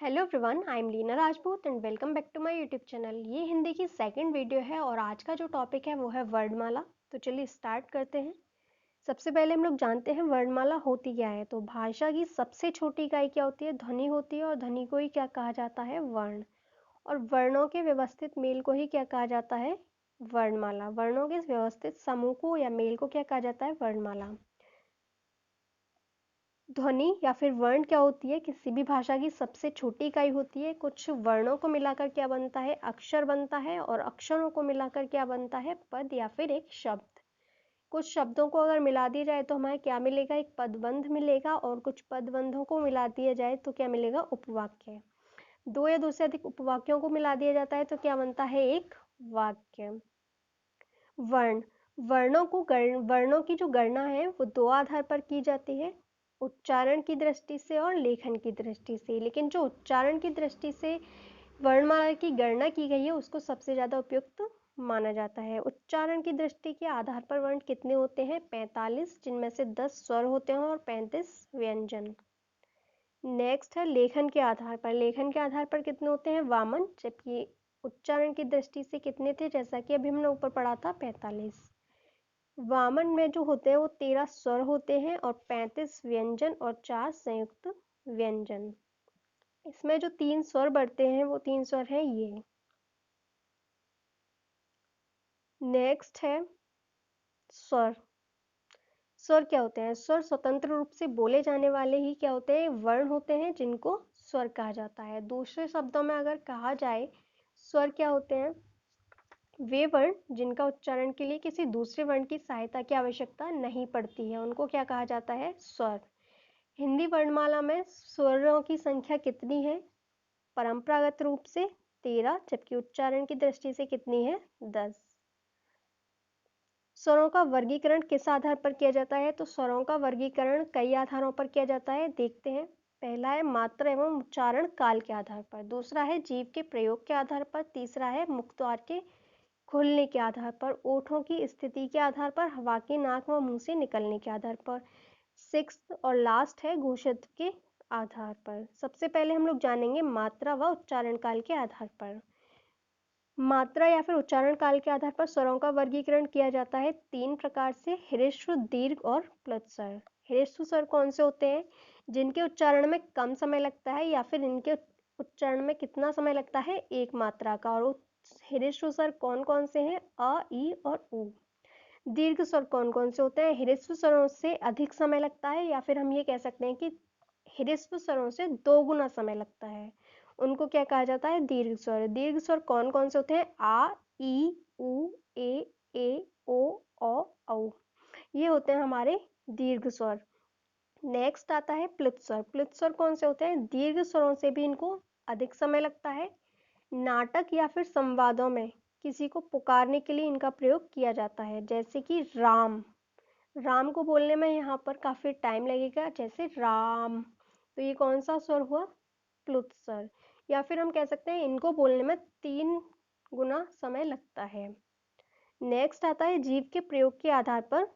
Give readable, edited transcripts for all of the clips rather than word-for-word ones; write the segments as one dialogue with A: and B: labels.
A: Hello everyone, I am Leena Rajput and welcome back to my YouTube channel. ये हिंदी की second video है और आज का जो टॉपिक है वो है वर्णमाला। तो चलिए स्टार्ट करते हैं। सबसे पहले हम लोग जानते हैं वर्णमाला होती क्या है। तो भाषा की सबसे छोटी इकाई क्या होती है? ध्वनि होती है और ध्वनि को ही क्या कहा जाता है? वर्ण। और वर्णों के व्यवस्थित मेल को ही क्या कहा जाता है? वर्णमाला। वर्णों के व्यवस्थित समूह को या मेल को क्या कहा जाता है? वर्णमाला। ध्वनि या फिर वर्ण क्या होती है? किसी भी भाषा की सबसे छोटी इकाई होती है। कुछ वर्णों को मिलाकर क्या बनता है? अक्षर बनता है। और अक्षरों को मिलाकर क्या बनता है? पद या फिर एक शब्द। कुछ शब्दों को अगर मिला दिया जाए तो हमें क्या मिलेगा? एक पदबंध मिलेगा। और कुछ पदबंधों को मिला दिया जाए तो क्या मिलेगा? उपवाक्य। दो या दो से अधिक उपवाक्यों को मिला दिया जाता है तो क्या बनता है? एक वाक्य। वर्ण। वर्णों की जो गणना है वो दो आधार पर की जाती है, उच्चारण की दृष्टि से और लेखन की दृष्टि से। लेकिन जो उच्चारण की दृष्टि से वर्णमाला की गणना की गई है उसको सबसे ज़्यादा उपयुक्त माना जाता है। उच्चारण की दृष्टि के आधार पर वर्ण कितने होते हैं? 45, जिनमें से 10 स्वर होते हैं और 35 व्यंजन। नेक्स्ट है लेखन के आधार पर। लेखन के आधार पर कितने होते हैं? वामन। जबकि उच्चारण की दृष्टि से कितने थे? जैसा कि अभी हमने ऊपर पढ़ा था, 45। वामन में जो होते हैं वो 13 स्वर होते हैं और 35 व्यंजन और 4 संयुक्त व्यंजन। इसमें जो 3 स्वर बढ़ते हैं वो 3 स्वर हैं ये। नेक्स्ट है स्वर। स्वर क्या होते हैं? स्वर स्वतंत्र रूप से बोले जाने वाले ही क्या होते हैं? वर्ण होते हैं, जिनको स्वर कहा जाता है। दूसरे शब्दों में अगर कहा जाए, स्वर क्या होते हैं? वे वर्ण जिनका उच्चारण के लिए किसी दूसरे वर्ण की सहायता की आवश्यकता नहीं पड़ती है, उनको क्या कहा जाता है? स्वर। हिंदी वर्णमाला में स्वरों की संख्या कितनी है? परंपरागत रूप से 13, जबकि उच्चारण की दृष्टि से कितनी है? 10। स्वरों का वर्गीकरण किस आधार पर किया जाता है? तो स्वरों का वर्गीकरण कई आधारों पर किया जाता है, देखते हैं। पहला है मात्रा एवं उच्चारण काल के आधार पर। दूसरा है जीव के प्रयोग के आधार पर। तीसरा है मुख द्वार के खुलने के आधार पर। ओठों की स्थिति के आधार पर। हवा के नाक व मुंह से निकलने के आधार पर। सिक्स्थ और लास्ट है घोषित के आधार पर। सबसे पहले हम लोग जानेंगे मात्रा व उच्चारण काल के आधार पर। मात्रा या फिर उच्चारण काल के आधार पर स्वरों का वर्गीकरण किया जाता है 3 प्रकार से: ह्रस्व, दीर्घ और प्लुत स्वर। ह्रस्व स्वर कौन से होते हैं? जिनके उच्चारण में कम समय लगता है या फिर इनके उच्चारण में कितना समय लगता है? एक मात्रा का। और ह्रस्व स्वर कौन कौन से हैं? अ, ई और उ। दीर्घ स्वर कौन कौन से होते हैं? ह्रस्व स्वरों से अधिक समय लगता है या फिर हम ये कह सकते हैं कि ह्रस्व स्वरों से 2 गुना समय लगता है, उनको क्या कहा जाता है? दीर्घ स्वर। दीर्घ स्वर कौन कौन से होते हैं? आ, ई, उ, ए, ओ, औ। ये होते हैं हमारे दीर्घ स्वर। नेक्स्ट आता है प्लुत स्वर। प्लुत स्वर कौन से होते हैं? दीर्घ स्वरों से भी इनको अधिक समय लगता है। नाटक या फिर संवादों में किसी को पुकारने के लिए इनका प्रयोग किया जाता है, जैसे कि राम। राम को बोलने में यहाँ पर काफ़ी टाइम लगेगा, जैसे राम। तो ये कौन सा स्वर हुआ? प्लुत स्वर। या फिर हम कह सकते हैं इनको बोलने में 3 गुना समय लगता है। नेक्स्ट आता है जीव के प्रयोग के आधार पर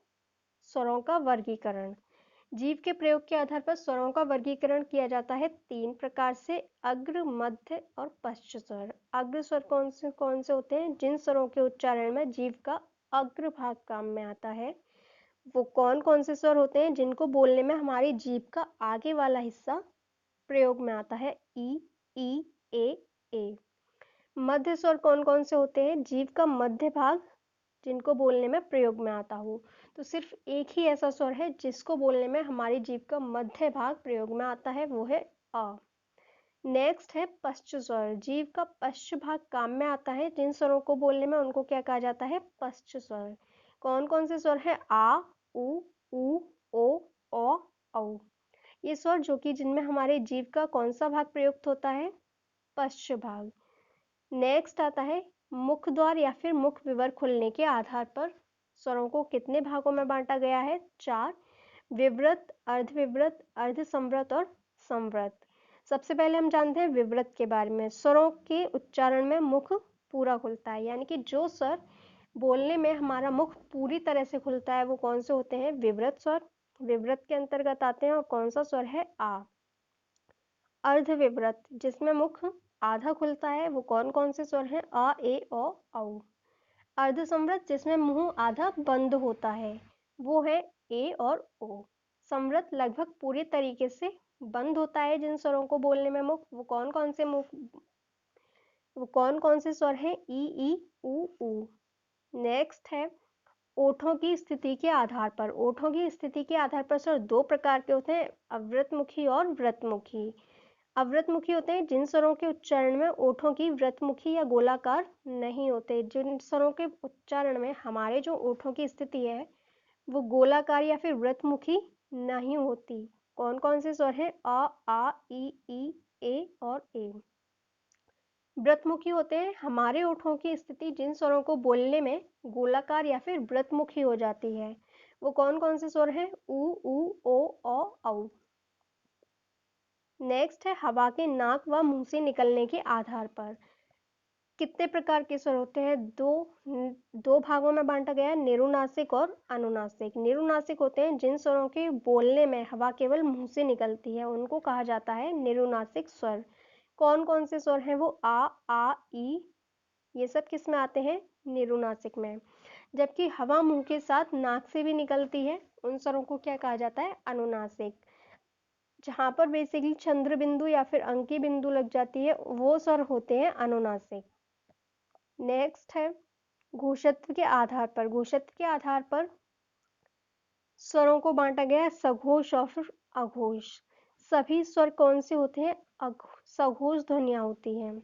A: स्वरों का वर्गीकरण। जीव के प्रयोग के आधार पर स्वरों का वर्गीकरण किया जाता है 3 प्रकार से: अग्र, मध्य और पश्च स्वर। अग्र स्वर कौन से होते हैं? जिन स्वरों के उच्चारण में जीव का अग्र भाग काम में आता है। वो कौन कौन से स्वर होते हैं? जिनको बोलने में हमारी जीभ का आगे वाला हिस्सा प्रयोग में आता है। ई, ए। मध्य स्वर कौन कौन से होते हैं? जीभ का मध्य भाग जिनको बोलने में प्रयोग में आता हो। तो सिर्फ एक ही ऐसा स्वर है जिसको बोलने में हमारी जीभ का मध्य भाग प्रयोग में आता है, वो है अ। नेक्स्ट है पश्च स्वर। जीभ का पश्च भाग काम में आता है। जिन स्वरों को बोलने में उनको क्या कहा जाता है? पश्च स्वर। कौन कौन से स्वर है? आ, उ, ओ, औ। ये स्वर जो कि जिनमें हमारे जीभ का कौन सा भाग प्रयुक्त होता है? पश्च भाग। नेक्स्ट आता है मुख द्वार या फिर मुख विवर खुलने के आधार पर स्वरों को कितने भागों में बांटा गया है? 4: विवृत, अर्धविवृत, अर्धसंवृत और संवृत। सबसे पहले हम जानते हैं विवृत के बारे में। स्वरों के उच्चारण में मुख पूरा खुलता है, यानी कि जो स्वर बोलने में हमारा मुख पूरी तरह से खुलता है वो कौन से होते हैं? विवृत स्वर। विवृत के अंतर्गत आते हैं। और कौन सा स्वर है? आ। अर्धविवृत जिसमें मुख आधा खुलता है, वो कौन कौन से स्वर हैं? अ, ए, औ, औ। अर्धसंवृत जिसमें मुंह आधा बंद होता है, वो है ए और ओ। संवृत लगभग पूरे तरीके से बंद होता है जिन स्वरों को बोलने में मुख, वो कौन कौन से मुख, वो कौन कौन से स्वर हैं? ई, ऊ, ऊ। नेक्स्ट है ओठों की स्थिति के आधार पर। ओठों की स्थिति के आधार पर स्वर दो प्रकार के होते हैं, अवृतमुखी और व्रतमुखी। अवृतमुखी होते हैं जिन स्वरों के उच्चारण में ओठों की व्रतमुखी या गोलाकार नहीं होते। जिन स्वरों के उच्चारण में हमारे जो ओठों की स्थिति है वो गोलाकार या फिर व्रतमुखी नहीं होती। कौन कौन से स्वर हैं? अ, आ, ई, ए और ए। व्रतमुखी होते हैं हमारे ओठों की स्थिति जिन स्वरों को बोलने में गोलाकार या फिर व्रतमुखी हो जाती है, वो कौन कौन से स्वर हैं? ऊ, ओ, औ। नेक्स्ट है हवा के नाक व मुंह से निकलने के आधार पर कितने प्रकार के स्वर होते हैं? दो भागों में बांटा गया है, निरुनासिक और अनुनासिक। निरुनासिक होते हैं जिन स्वरों के बोलने में हवा केवल मुंह से निकलती है, उनको कहा जाता है निरुनासिक स्वर। कौन कौन से स्वर हैं? वो आ, ई, ये सब किस में आते हैं? निरुनासिक में। जबकि हवा मुंह के साथ नाक से भी निकलती है, उन स्वरों को क्या कहा जाता है? अनुनासिक। जहां पर बेसिकली चंद्र बिंदु या फिर अंकी बिंदु लग जाती है, वो स्वर होते हैं अनुनासिक। नेक्स्ट है घोषत्व के आधार पर। घोषत्व के आधार पर स्वरों को बांटा गया है सघोष और फिर अघोष। सभी स्वर कौन से होते हैं? सघोष ध्वनियां होती हैं।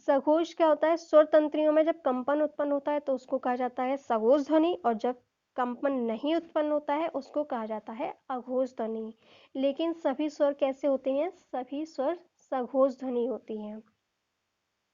A: सघोष क्या होता है? स्वर तंत्रियों में जब कंपन उत्पन्न होता है तो उसको कहा जाता है सघोष ध्वनि, और जब कंपन नहीं उत्पन्न होता है उसको कहा जाता है अघोष ध्वनि। लेकिन सभी स्वर कैसे होते हैं? सभी स्वर सघोष ध्वनि होती हैं।